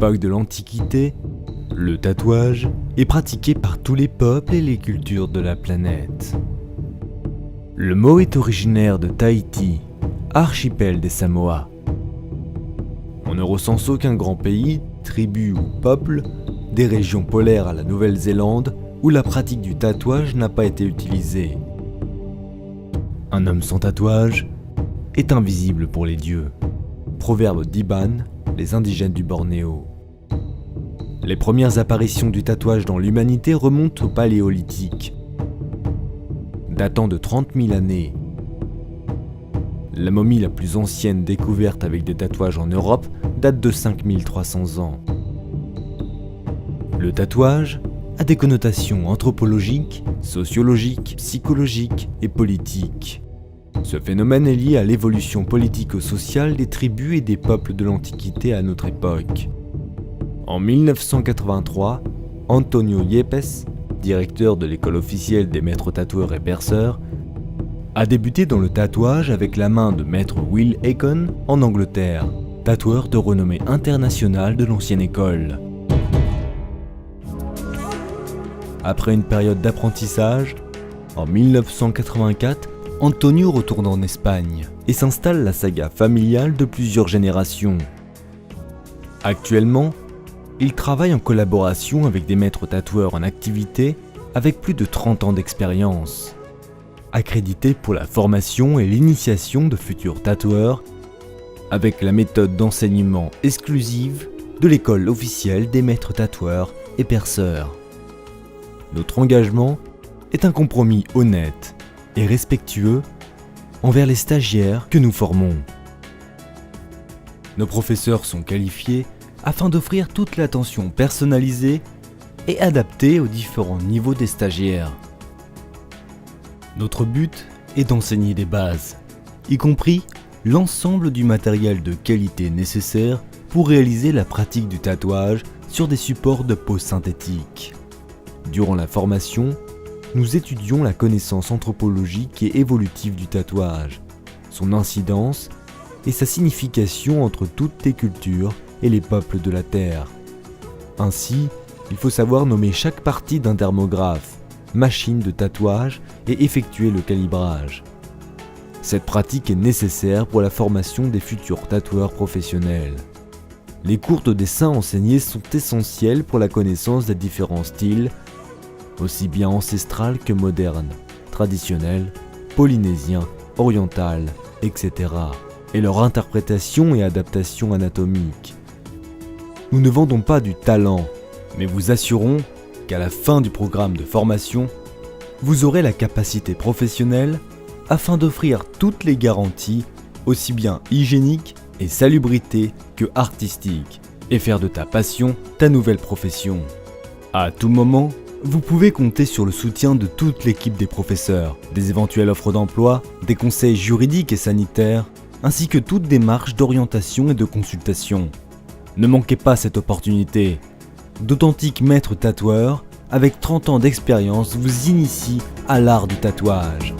l'époque de l'Antiquité, le tatouage est pratiqué par tous les peuples et les cultures de la planète. Le mot est originaire de Tahiti, archipel des Samoa. On ne recense aucun grand pays, tribu ou peuple, des régions polaires à la Nouvelle-Zélande, où la pratique du tatouage n'a pas été utilisée. Un homme sans tatouage est invisible pour les dieux. Proverbe d'Iban, les indigènes du Bornéo. Les premières apparitions du tatouage dans l'humanité remontent au Paléolithique, datant de 30 000 années. La momie la plus ancienne découverte avec des tatouages en Europe date de 5300 ans. Le tatouage a des connotations anthropologiques, sociologiques, psychologiques et politiques. Ce phénomène est lié à l'évolution politico-sociale des tribus et des peuples de l'Antiquité à notre époque. En 1983, Antonio Yepes, directeur de l'école officielle des maîtres tatoueurs et perceurs, a débuté dans le tatouage avec la main de maître Will Acon en Angleterre, tatoueur de renommée internationale de l'ancienne école. Après une période d'apprentissage, en 1984, Antonio retourne en Espagne et s'installe la saga familiale de plusieurs générations. Actuellement, il travaille en collaboration avec des maîtres tatoueurs en activité avec plus de 30 ans d'expérience. Accrédité pour la formation et l'initiation de futurs tatoueurs, avec la méthode d'enseignement exclusive de l'école officielle des maîtres tatoueurs et perceurs. Notre engagement est un compromis honnête et respectueux envers les stagiaires que nous formons. Nos professeurs sont qualifiés afin d'offrir toute l'attention personnalisée et adaptée aux différents niveaux des stagiaires. Notre but est d'enseigner des bases, y compris l'ensemble du matériel de qualité nécessaire pour réaliser la pratique du tatouage sur des supports de peau synthétique. Durant la formation, nous étudions la connaissance anthropologique et évolutive du tatouage, son incidence et sa signification entre toutes les cultures et les peuples de la Terre. Ainsi, il faut savoir nommer chaque partie d'un dermographe, machine de tatouage et effectuer le calibrage. Cette pratique est nécessaire pour la formation des futurs tatoueurs professionnels. Les cours de dessin enseignés sont essentiels pour la connaissance des différents styles, aussi bien ancestral que moderne, traditionnel, polynésien, oriental, etc., et leur interprétation et adaptation anatomique. Nous ne vendons pas du talent, mais vous assurons qu'à la fin du programme de formation, vous aurez la capacité professionnelle afin d'offrir toutes les garanties, aussi bien hygiéniques et salubrité que artistiques, et faire de ta passion ta nouvelle profession. À tout moment, vous pouvez compter sur le soutien de toute l'équipe des professeurs, des éventuelles offres d'emploi, des conseils juridiques et sanitaires, ainsi que toute démarche d'orientation et de consultation. Ne manquez pas cette opportunité. D'authentiques maîtres tatoueurs, avec 30 ans d'expérience, vous initient à l'art du tatouage.